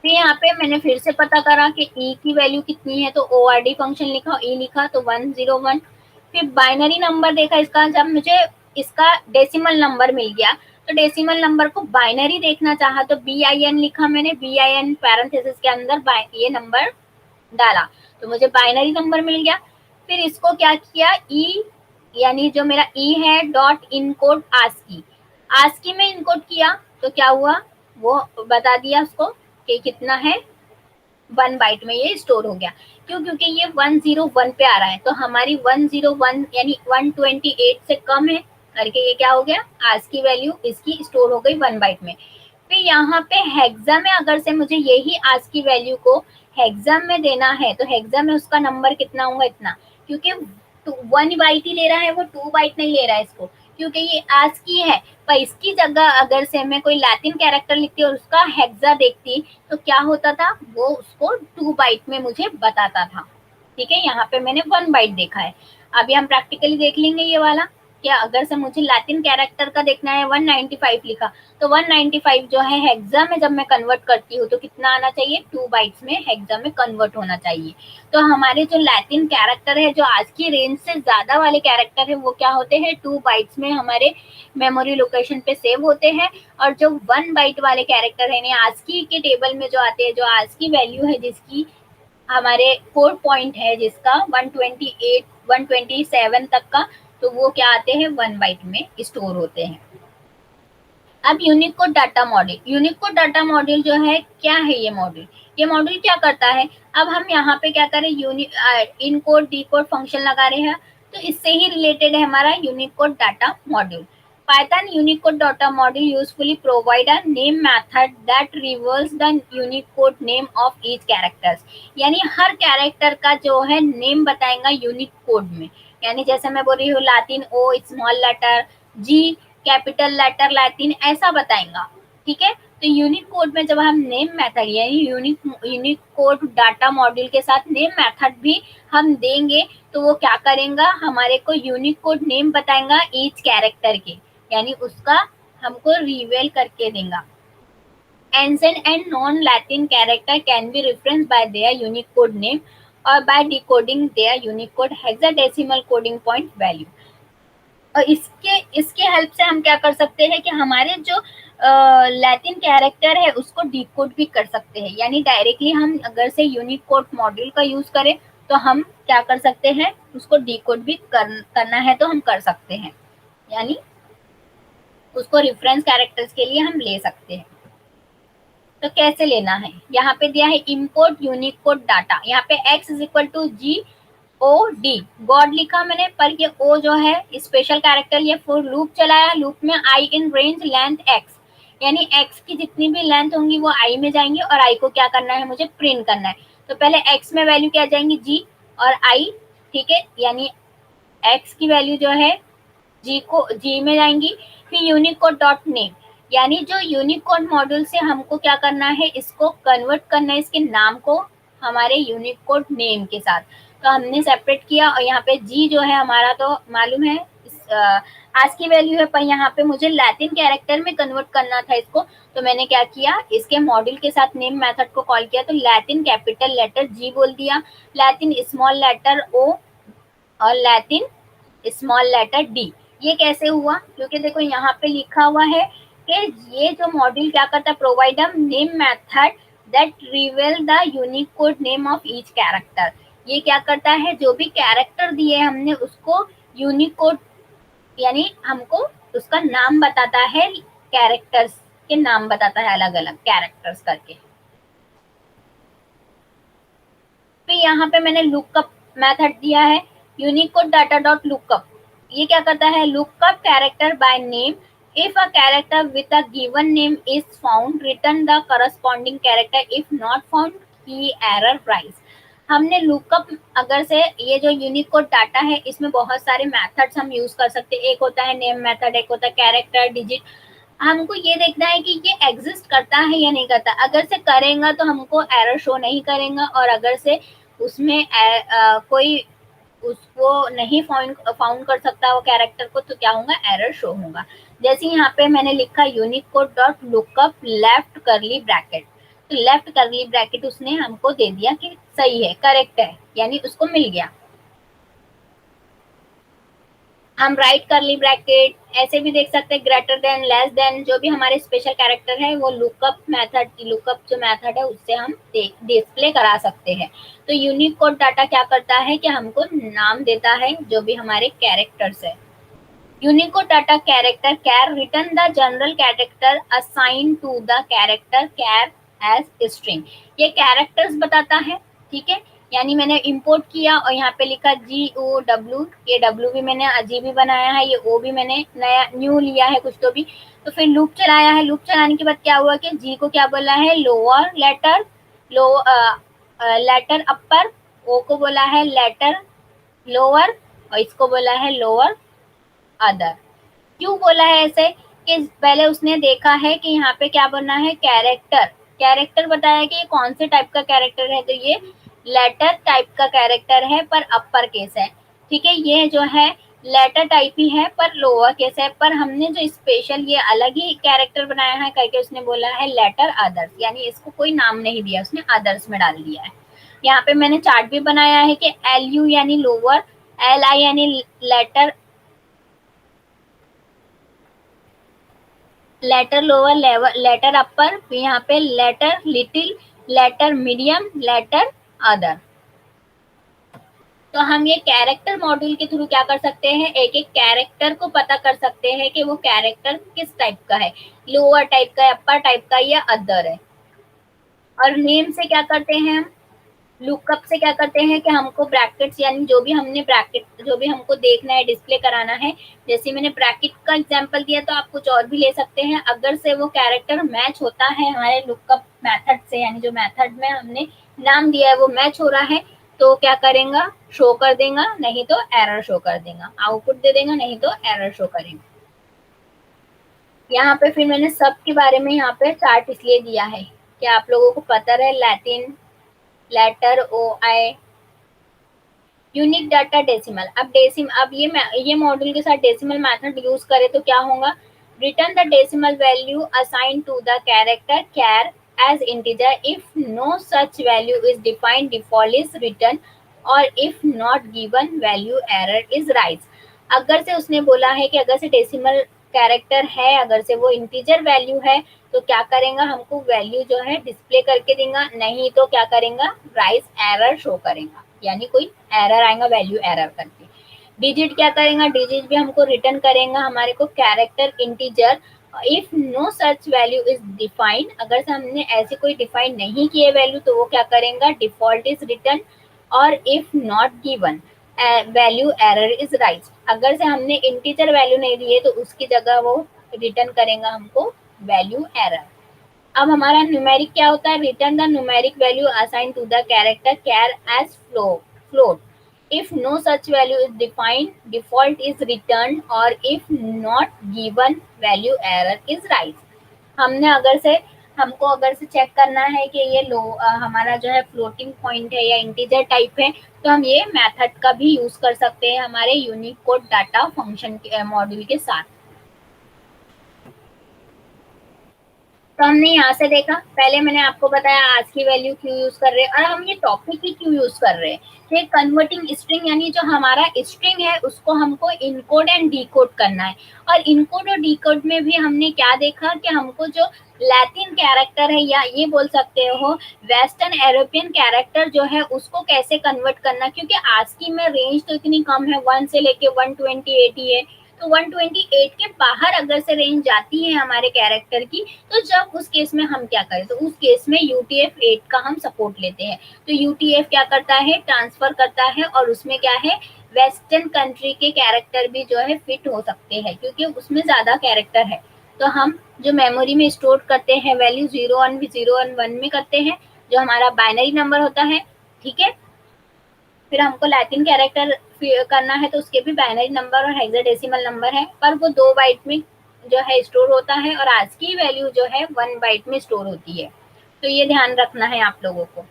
फिर यहाँ पे मैंने फिर से पता करा कि ई की वैल्यू कितनी है, तो ORD फंक्शन लिखा, ई लिखा तो 101। फिर बाइनरी नंबर देखा इसका, जब मुझे इसका डेसिमल नंबर मिल गया तो डेसिमल नंबर को बाइनरी देखना चाहा तो BIN लिखा मैंने, BIN पैरेंथेसिस के अंदर ये नंबर डाला तो मुझे बाइनरी नंबर मिल गया। फिर इसको क्या किया ई, यानी जो मेरा ई है डॉट इनकोड आस्की, आस्की में इनकोड किया तो क्या हुआ वो बता दिया उसको कि कितना है 1 बाइट में ये स्टोर हो गया। क्यों? क्योंकि ये 101 पे आ रहा है, तो हमारी 101 यानी 128 से कम है करके ये क्या हो गया आज की वैल्यू इसकी स्टोर हो गई 1 बाइट में। फिर यहाँ पे हेक्सा में अगर से मुझे यही आज की वैल्यू को हेक्सा में देना है तो हेक्सा में उसका नंबर कितना होगा इतना, क्योंकि 1 बाइट ही ले रहा है वो 2 बाइट नहीं ले रहा है इसको, क्योंकि ये आज की है। पर इसकी जगह अगर से मैं कोई लैटिन कैरेक्टर लिखती और उसका हेक्सा देखती तो क्या होता था वो उसको 2 बाइट में मुझे बताता था। ठीक है, यहाँ पे मैंने 1 बाइट देखा है। अभी हम प्रैक्टिकली देख लेंगे ये वाला, क्या अगर से मुझे लैटिन कैरेक्टर का देखना है 195 लिखा तो 195 जो है हेक्सा में जब मैं कन्वर्ट करती हूँ तो कितना आना चाहिए 2 बाइट्स में हेक्सा में कन्वर्ट होना चाहिए। तो हमारे जो लैटिन कैरेक्टर है जो आज की रेंज से ज्यादा वाले कैरेक्टर है वो क्या होते हैं 2 बाइट्स में हमारे मेमोरी लोकेशन पे सेव होते हैं, और जो 1 बाइट वाले कैरेक्टर है यानी आज की के टेबल में जो आते हैं जो आज की वैल्यू है जिसकी हमारे कोड पॉइंट है जिसका 128 127 तक का, तो वो क्या आते हैं 1 बाइट में स्टोर होते हैं। अब Unicode data module, Unicode data module जो है क्या है ये मॉड्यूल क्या करता है। अब हम यहाँ पे क्या करें इनकोड डिकोड फंक्शन लगा रहे हैं, तो इससे ही रिलेटेड है हमारा Unicode data module. Python Unicode data module usefully provide a name method that reverse the Unicode name of each characters। यानी हर कैरेक्टर का जो है नेम बताएगा यूनिक कोड में, यानी जैसे मैं बोल रही हूँ लैटिन ओ small letter, G capital letter Latin ऐसा बताएगा। ठीक है, तो यूनिक कोड में जब हम नेम मेथड यानी यूनिक कोड डाटा मॉड्यूल के साथ नेम मेथड भी हम देंगे तो वो क्या करेगा हमारे को यूनिक कोड नेम बताएगा ईच कैरेक्टर के, यानी उसका हमको रिवेल करके देगा। Ancient and non-Latin character can be referenced by their Unicode name or by decoding their Unicode hexadecimal coding point value। और इसके हेल्प से हम क्या कर सकते हैं कि हमारे जो लैटिन कैरेक्टर है उसको डिकोड भी कर सकते हैं, यानी डायरेक्टली हम अगर से यूनिकोड मॉड्यूल का यूज करें तो हम क्या कर सकते हैं उसको डिकोड भी करना है तो हम कर सकते हैं, यानी उसको रेफरेंस कैरेक्टर्स के लिए हम ले सकते हैं। तो कैसे लेना है, यहाँ पे दिया है इंपोर्ट यूनिक कोड डाटा, यहाँ पे x is equal to G O D god लिखा मैंने, पर ये ओ जो है स्पेशल कैरेक्टर, ये फॉर लूप चलाया, लूप में i in range length x, यानी x की जितनी भी लेंथ होंगी वो i में जाएंगी और i को क्या करना है, मुझे प्रिंट करना है। तो पहले x में वैल्यू क्या जाएंगी, g और i, ठीक है, यानी x की वैल्यू जो है जी में जाएंगी। फिर यूनिकोड डॉट नेम, यानी जो यूनिकोड मॉड्यूल से हमको क्या करना है, इसको कन्वर्ट करना है, इसके नाम को हमारे यूनिकोड नेम के साथ। तो हमने सेपरेट किया और यहाँ पे जी जो है हमारा तो मालूम है आज की वैल्यू है, पर यहाँ पे मुझे लैटिन कैरेक्टर में कन्वर्ट करना था इसको। तो मैंने क्या किया, इसके मॉड्यूल के साथ नेम मेथड को कॉल किया, तो लैटिन कैपिटल लेटर जी बोल दिया, लैटिन स्मॉल लेटर ओ और लैटिन स्मॉल लेटर डी। ये कैसे हुआ, क्योंकि देखो यहाँ पे लिखा हुआ है कि ये जो मॉड्यूल क्या करता है, provide a name method that reveal the unique code name of each character. ये क्या करता है, जो भी कैरेक्टर दिए हमने उसको यूनिक कोड, यानी हमको उसका नाम बताता है, कैरेक्टर्स के नाम बताता है अलग अलग कैरेक्टर्स करके। फिर यहाँ पे मैंने लुकअप मेथड दिया है, यूनिकोड डाटा डॉट लुकअप। ये क्या करता है, lookup character by name, if a character with a given name is found return the corresponding character, if not found की एरर राइज। हमने लुकअप, अगर से ये जो यूनिकोड डाटा है इसमें बहुत सारे मेथड्स हम यूज कर सकते हैं, एक होता है नेम मेथड, एक होता है कैरेक्टर डिजिट। हमको ये देखना है कि ये एग्जिस्ट करता है या नहीं करता, अगर से करेगा तो हमको एरर शो नहीं करेगा, और अगर से उसमें कोई उसको नहीं फाउंड कर सकता वो कैरेक्टर को, तो क्या होगा, एरर शो होगा। जैसे यहाँ पे मैंने लिखा unique code dot lookup left करली ब्रैकेट, तो लेफ्ट करली ब्रैकेट उसने हमको दे दिया कि सही है, करेक्ट है, यानी उसको मिल गया। हम राइट करली ब्रैकेट ऐसे भी देख सकते हैं, ग्रेटर देन, लेस देन, जो भी हमारे स्पेशल कैरेक्टर है वो लुकअप मेथड, लुकअप जो मेथड है उससे हम डिस्प्ले करा सकते हैं। तो यूनिक कोड डाटा क्या करता है कि हमको नाम देता है जो भी हमारे कैरेक्टर्स है। Unicode data character char return the general character assign to the character char as string. ये कैरेक्टर्स बताता है, ठीक है, यानी मैंने इंपोर्ट किया और यहाँ पे लिखा जी ओ डब्ल्यू, ये डब्ल्यू भी मैंने अजीब ही बनाया है, ये ओ भी मैंने नया न्यू लिया है कुछ तो भी। तो फिर लूप चलाया है, लूप चलाने के बाद क्या हुआ कि जी को क्या बोला है, लोअर लेटर, लो लेटर अपर, ओ को बोला है लेटर लोअर, और इसको बोला है लोअर अदर। क्यों बोला है ऐसे, कि पहले उसने देखा है कि यहाँ पे क्या बना है, कैरेक्टर, कैरेक्टर बताया कि ये कौन से टाइप का कैरेक्टर है, तो ये लेटर टाइप का कैरेक्टर है पर अपर केस है, ठीक है, ये जो है लेटर टाइप ही है पर लोअर केस है, पर हमने जो स्पेशल ये अलग ही कैरेक्टर बनाया है करके उसने बोला है लेटर अदर्स, यानी इसको कोई नाम नहीं दिया, उसने अदर्स में डाल दिया है। यहाँ पे मैंने चार्ट भी बनाया है कि एल यू यानी लोअर, एल आई यानी letter, letter lower, letter upper, फिर यहाँ पे letter little, letter medium, letter other. तो हम ये कैरेक्टर मॉड्यूल के थ्रू क्या कर सकते हैं, एक एक कैरेक्टर को पता कर सकते हैं कि वो कैरेक्टर किस टाइप का है, लोअर टाइप का है, अपर टाइप का या अदर है। और नेम से क्या करते हैं हम, लुकअप से क्या करते हैं कि हमको ब्रैकेट्स, यानी जो भी हमने ब्रैकेट, जो भी हमको देखना है, डिस्प्ले कराना है, जैसे मैंने ब्रैकेट का एग्जांपल दिया तो आप कुछ और भी ले सकते हैं, अगर से वो कैरेक्टर मैच होता है हमारे लुकअप मेथड से, यानी जो मेथड में हमने नाम दिया है वो मैच हो रहा है, तो क्या करेगा, शो कर देगा, नहीं तो एरर शो कर देगा, आउटपुट दे देगा, नहीं तो एरर शो करेगा। यहाँ पे फिर मैंने सब के बारे में यहाँ पे चार्ट इसलिए दिया है कि आप लोगों को पता रहे, लैटिन लेटर ओ आई, यूनिक डाटा डेसिमल। अब ये मॉड्यूल के साथ डेसिमल मेथड यूज करें तो क्या होगा, return the decimal value assign to the character char as integer, if no such value is defined default is return, और if not given value error is raise. अगर से उसने बोला है कि अगर से डेसिमल कैरेक्टर है, अगर से वो इंटीजर वैल्यू है, तो क्या करेगा, हमको वैल्यू जो है डिस्प्ले करके देगा, नहीं तो क्या करेगा, राइज एरर शो करेगा, यानी कोई एरर आएगा वैल्यू एरर करके। डिजिट क्या करेगा, डिजिट भी हमको रिटर्न करेगा हमारे को character integer if no such value is defined, अगर से हमने ऐसे कोई डिफाइन नहीं किए वैल्यू तो वो क्या करेगा, डिफॉल्ट इज रिटर्न। और if not given value error is raise, अगर से हमने इंटीजर वैल्यू नहीं दी है तो उसकी जगह वो रिटर्न करेगा हमको वैल्यू एरर। अब हमारा न्यूमेरिक क्या होता है, return the numeric value assign to the character char as float. if no such value is defined, default is returned, or if not given, value error is raised। हमने अगर से हमको अगर से चेक करना है कि ये हमारा जो है फ्लोटिंग पॉइंट है या इंटीजर टाइप है, तो हम ये मेथड का भी यूज कर सकते हैं हमारे यूनिक कोड डाटा फंक्शन के मॉड्यूल के साथ। तो हमने यहाँ से देखा, पहले मैंने आपको बताया आज की वैल्यू क्यों यूज कर रहे हैं और हम ये टॉपिक ही क्यों यूज कर रहे हैं। तो कन्वर्टिंग स्ट्रिंग यानी जो हमारा स्ट्रिंग है उसको हमको इनकोड एंड डीकोड करना है। और इनकोड और डीकोड में भी हमने क्या देखा कि हमको जो लैटिन कैरेक्टर है या ये बोल सकते हो वेस्टर्न यूरोपियन कैरेक्टर जो है उसको कैसे कन्वर्ट करना, क्योंकि आज की में रेंज तो इतनी कम है, 1 से लेके 128 ही है। तो 128 के बाहर अगर से रेंज जाती है हमारे कैरेक्टर की, तो जब उस केस में हम क्या करें, तो उस केस में UTF-8 का हम सपोर्ट लेते हैं। तो UTF क्या करता है, ट्रांसफर करता है और उसमें क्या है, वेस्टर्न कंट्री के कैरेक्टर भी जो है फिट हो सकते हैं क्योंकि उसमें ज्यादा कैरेक्टर है। तो हम जो मेमोरी में स्टोर करते हैं वैल्यू 0 1 में करते हैं, जो हमारा बाइनरी नंबर होता है, ठीक है। फिर हमको लैटिन कैरेक्टर करना है तो उसके भी बाइनरी नंबर और हेक्साडेसिमल नंबर है, पर वो 2 बाइट में जो है स्टोर होता है और आज की वैल्यू जो है 1 बाइट में स्टोर होती है। तो ये ध्यान रखना है आप लोगों को।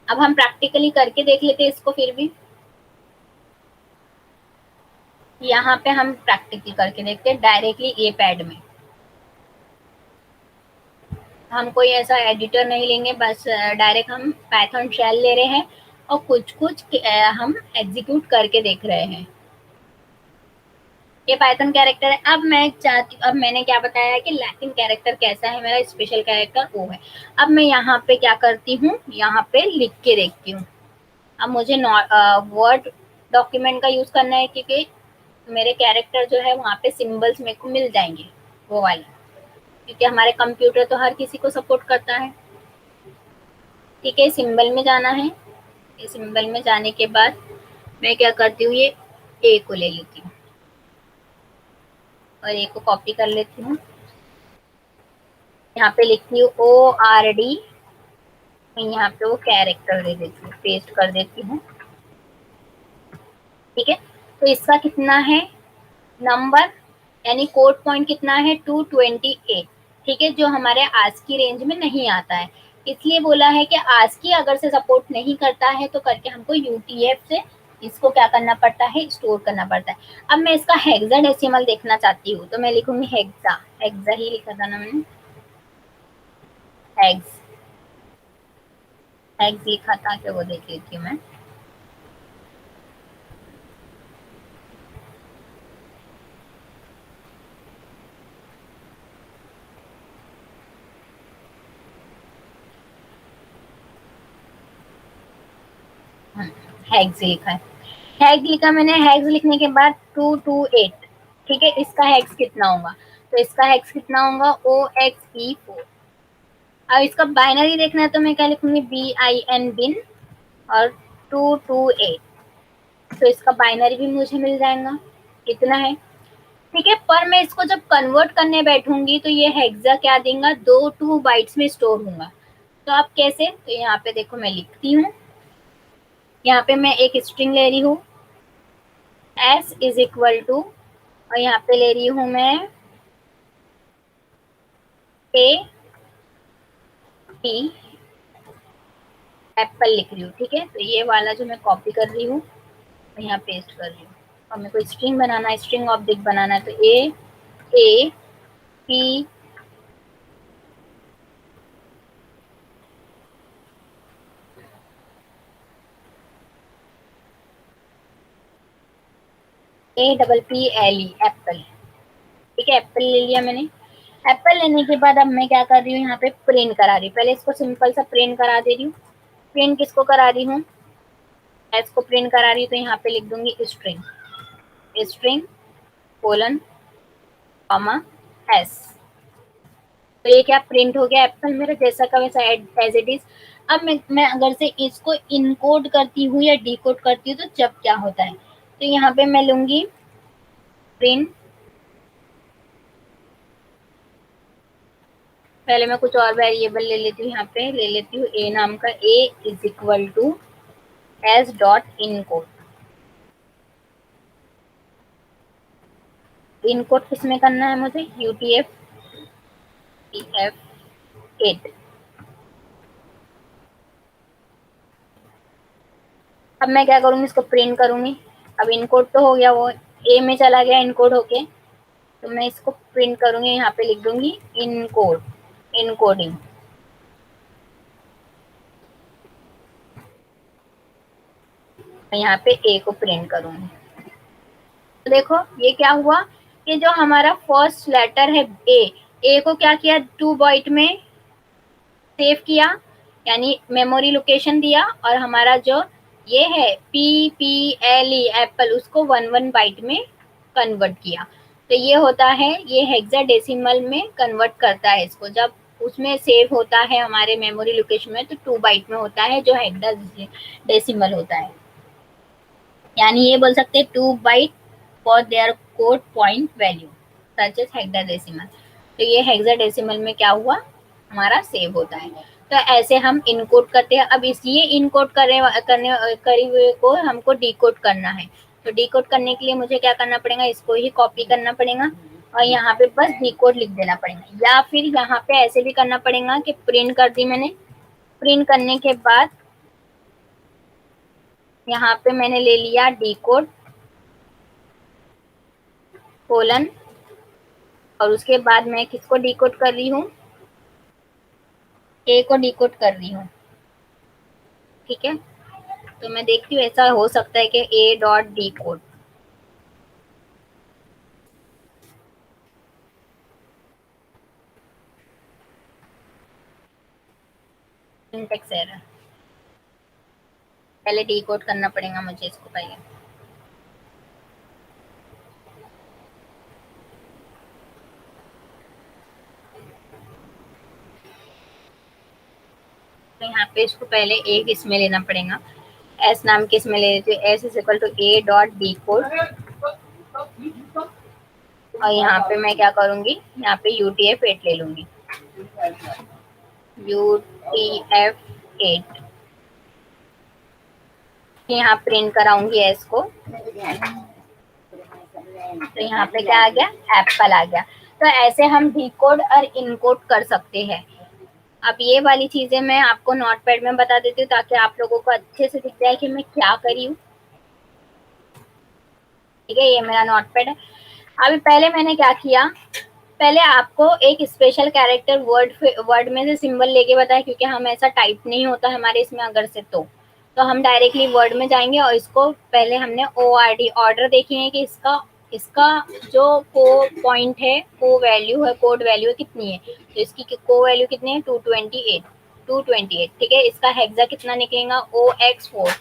अब हम प्रैक्टिकली करके देख लेते हैं इसको। फिर भी यहाँ पे हम प्रैक्टिकली करके देखते हैं डायरेक्टली ए पैड में। हम कोई ऐसा एडिटर नहीं लेंगे, बस डायरेक्ट हम पाइथन शेल ले रहे हैं और कुछ कुछ हम एग्जीक्यूट करके देख रहे हैं। ये पाइथन कैरेक्टर है। अब मैं चाहती अब मैंने क्या बताया कि लैटिन कैरेक्टर कैसा है, मेरा स्पेशल कैरेक्टर वो है। अब मैं यहाँ पे क्या करती हूँ, यहाँ पे लिख के देखती हूँ। अब मुझे वर्ड डॉक्यूमेंट का यूज करना है क्योंकि मेरे कैरेक्टर जो है वहाँ पे सिंबल्स मेरे को मिल जाएंगे वो वाले, क्योंकि हमारे कंप्यूटर तो हर किसी को सपोर्ट करता है। ठीक है, सिंबल में जाना है। ये सिंबल में जाने के बाद मैं क्या करती हूँ, ये ए को ले लेती हूँ और ए को कॉपी कर लेती हूँ। यहाँ पे लिखती हूँ ORD, यहाँ पे वो कैरेक्टर दे देती हूँ, पेस्ट कर देती हूँ। ठीक है, तो इसका कितना है नंबर, यानी कोड पॉइंट कितना है 228। ठीक है, जो हमारे आज की रेंज में नहीं आता है, इसलिए बोला है कि आज की अगर से सपोर्ट नहीं करता है तो करके हमको UTF से इसको क्या करना पड़ता है, स्टोर करना पड़ता है। अब मैं इसका हेक्साडेसिमल देखना चाहती हूँ तो मैं लिखूंगी हेक्सा, हेक्सा ही लिखा था ना मैंने, हेक्स, हेक्स लिखा था कि वो देख लेती हूँ मैं। हेक्स लिखा है, हेक्स लिखा मैंने। हेक्स लिखने के बाद 228, ठीक है, इसका हेक्स कितना होगा, तो इसका हेक्स कितना होगा OXE4। अब इसका बाइनरी देखना है तो मैं क्या लिखूंगी BIN बिन और 228, तो इसका बाइनरी भी मुझे मिल जाएगा, कितना है। ठीक है, पर मैं इसको जब कन्वर्ट करने बैठूंगी तो ये हेक्सा क्या देगा, 2 बाइट्स में स्टोर होगा। तो अब कैसे, तो यहाँ पे देखो मैं लिखती हूँ, यहाँ पे मैं एक स्ट्रिंग ले रही हूँ S इज इक्वल टू, और यहाँ पे ले रही हूँ मैं AT एप्पल लिख रही हूँ। ठीक है, तो ये वाला जो मैं कॉपी कर रही हूँ यहाँ पेस्ट कर रही हूँ। और मेरे को स्ट्रिंग बनाना है, स्ट्रिंग ऑब्जेक्ट बनाना है, तो APP एप्पल। ठीक है, एप्पल ले लिया मैंने। एप्पल लेने के बाद अब मैं क्या कर रही हूँ, यहाँ पे प्रिंट करा रही हूँ। पहले इसको सिंपल सा प्रिंट करा दे रही हूँ। प्रिंट किसको करा रही हूँ, एस को प्रिंट करा रही हूँ, तो यहाँ पे लिख दूंगी string, string colon comma S. तो ये क्या प्रिंट हो गया एप्पल मेरा जैसा का वैसा एज इट इज। अब मैं अगर से इसको इनकोड करती हूँ या डिकोड करती हूँ तो जब क्या होता है, तो यहाँ पे मैं लूंगी प्रिंट। पहले मैं कुछ और वेरिएबल ले लेती हूँ, यहाँ पे ले लेती हूँ ए नाम का, a is equal to s dot encode. Encode किसमें करना है मुझे, यूटीएफ एफ 8। अब मैं क्या करूंगी, इसको प्रिंट करूंगी। अब इनकोड तो हो गया, वो ए में चला गया इनकोड होके, तो मैं इसको प्रिंट करूंगी, यहाँ पे लिख दूंगी इनकोड, इनकोडिंग। मैं यहाँ पे ए को प्रिंट करूंगी। तो देखो ये क्या हुआ कि जो हमारा फर्स्ट लेटर है ए, ए को क्या किया, 2 बाइट में सेव किया, यानी मेमोरी लोकेशन दिया, और हमारा जो ये है P P L E Apple, उसको 1 बाइट में कन्वर्ट किया। तो ये होता है, ये हेक्साडेसिमल में कन्वर्ट करता है इसको। जब उसमें सेव होता है हमारे मेमोरी लोकेशन में तो 2 बाइट में होता है, जो हेक्साडेसिमल होता है। यानी ये बोल सकते हैं 2 byte for their code point value such as hexadecimal. तो ये हेक्साडेसिमल में क्या हुआ, हमारा सेव होता है। तो ऐसे हम इनकोड करते हैं। अब इसलिए इनकोड करी हुए को हमको डिकोड करना है। तो डिकोड करने के लिए मुझे क्या करना पड़ेगा, इसको ही कॉपी करना पड़ेगा और यहाँ पे बस डिकोड लिख देना पड़ेगा। या फिर यहाँ पे ऐसे भी करना पड़ेगा कि प्रिंट कर दी मैंने, प्रिंट करने के बाद यहाँ पे मैंने ले लिया डिकोड कोलन, और उसके बाद मैं किसको डिकोड कर रही हूँ, ए को डिकोड कर रही हूँ। ठीक है, तो मैं देखती हूँ ऐसा हो सकता है कि ए डॉट डिकोड, सिंटैक्स एरर। पहले डिकोड करना पड़ेगा मुझे इसको पहले। तो यहाँ पे इसको पहले एक इसमें लेना पड़ेगा, एस नाम के इसमें ले लेते, s is equal to a dot decode. और यहाँ पे मैं क्या करूंगी, यहाँ पे UTF-8 ले लूंगी, UTF-8। यहाँ प्रिंट कराऊंगी एस को, तो यहाँ पे क्या आ गया, एप्पल आ गया। तो ऐसे हम डिकोड और इनकोड कर सकते हैं। अब ये वाली चीजें मैं आपको नोटपैड में बता देती हूँ ताकि आप लोगों को अच्छे से दिख जाए कि मैं क्या करी हूँ। ठीक है, ये मेरा नोटपैड है। अभी पहले मैंने क्या किया, पहले आपको एक स्पेशल कैरेक्टर वर्ड में से सिंबल लेके बताया, क्योंकि हम ऐसा टाइप नहीं होता हमारे इसमें अगर से, तो हम डायरेक्टली वर्ड में जाएंगे और इसको पहले हमने ORD ऑर्डर देखी है कि इसका इसका जो को पॉइंट है, को वैल्यू है, कोड वैल्यू कितनी है। तो इसकी को वैल्यू कितनी है, 228, 228। ठीक है, इसका हेक्सा कितना निकलेगा, OX4,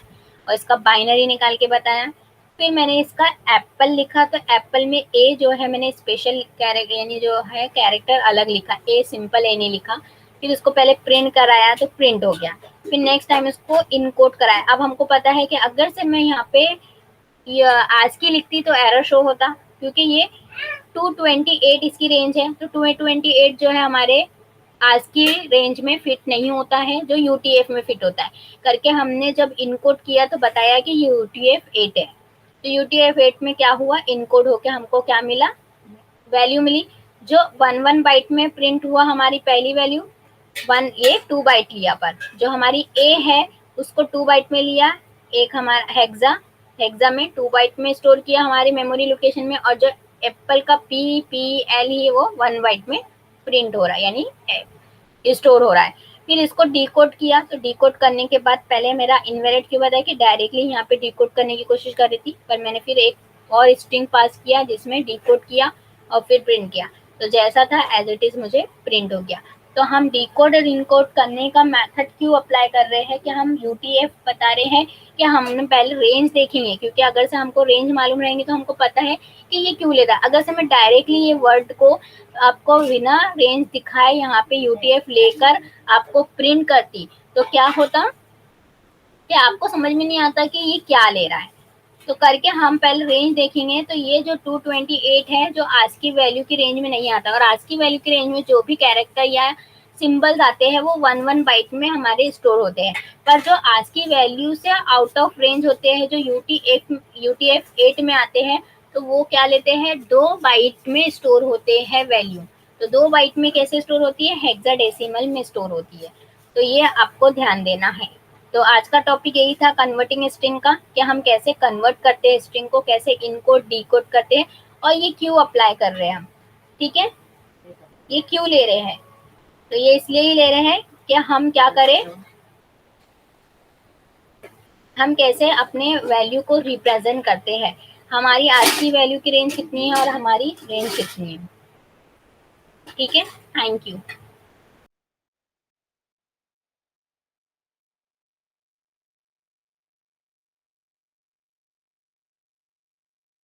और इसका बाइनरी निकाल के बताया। फिर मैंने इसका एप्पल लिखा, तो एप्पल में ए जो है मैंने स्पेशल कैरेक्टर यानी जो है कैरेक्टर अलग लिखा, ए सिंपल ए नहीं लिखा। फिर उसको पहले प्रिंट कराया तो प्रिंट हो गया। फिर नेक्स्ट टाइम इसको इनकोड कराया। अब हमको पता है कि अगर से मैं यहाँ पे आज की लिखती तो एरर शो होता, क्योंकि ये 228 इसकी रेंज है, तो 228 जो है हमारे आज की रेंज में फिट नहीं होता है, जो UTF में फिट होता है। करके हमने जब इनकोड किया तो बताया कि UTF-8 है। तो UTF-8 में क्या हुआ, इनकोड होके हमको क्या मिला, वैल्यू मिली। जो 1 बाइट में प्रिंट हुआ हमारी पहली वैल्यू, ये 2 बाइट लिया, पर जो हमारी ए है उसको 2 बाइट में लिया। एक हमारा हेक्सा में 2 बाइट में स्टोर किया हमारी मेमोरी लोकेशन में, और जो एप्पल का PPL ही वो 1 बाइट में प्रिंट हो रहा है, यानी स्टोर हो रहा है। फिर इसको डिकोड किया, तो डिकोड करने के बाद पहले मेरा इनवैलिड क्यों बताया कि डायरेक्टली यहाँ पे डिकोड करने की कोशिश कर रही थी, पर मैंने फिर एक और स्ट्रिंग पास किया जिसमें डिकोड किया और फिर प्रिंट किया। तो जैसा था एज इट इज मुझे प्रिंट हो गया। तो हम डिकोड और इनकोड करने का मेथड क्यों अप्लाई कर रहे हैं कि हम यूटीएफ बता रहे हैं कि हमने पहले रेंज देखेंगे, क्योंकि अगर से हमको रेंज मालूम रहेंगे तो हमको पता है कि ये क्यों ले रहा है। अगर से मैं डायरेक्टली ये वर्ड को आपको बिना रेंज दिखाए यहाँ पे यूटीएफ लेकर आपको प्रिंट करती तो क्या होता कि आपको समझ में नहीं आता कि ये क्या ले रहा है। तो करके हम पहले रेंज देखेंगे। तो ये जो 228 है जो आज की वैल्यू की रेंज में नहीं आता, और आज की वैल्यू की रेंज में जो भी कैरेक्टर या सिंबल्स आते हैं वो 1 बाइट में हमारे स्टोर होते हैं। पर जो आज की वैल्यू से आउट ऑफ रेंज होते हैं, जो यूटीएफ 8 में आते हैं, तो वो क्या लेते हैं, 2 बाइट में स्टोर होते हैं वैल्यू। तो 2 बाइट में कैसे स्टोर होती है, हेक्साडेसिमल में स्टोर होती है। तो ये आपको ध्यान देना है। तो आज का टॉपिक यही था कन्वर्टिंग स्ट्रिंग का, कि हम कैसे कन्वर्ट करते हैं स्ट्रिंग को, कैसे इनकोड डिकोड करते हैं, और ये क्यों अप्लाई कर रहे हैं हम। ठीक है, ये क्यों ले रहे हैं, तो ये इसलिए ही ले रहे हैं कि हम क्या करें, हम कैसे अपने वैल्यू को रिप्रेजेंट करते हैं, हमारी आज की वैल्यू की रेंज कितनी है और हमारी रेंज कितनी है। ठीक है, थैंक यू।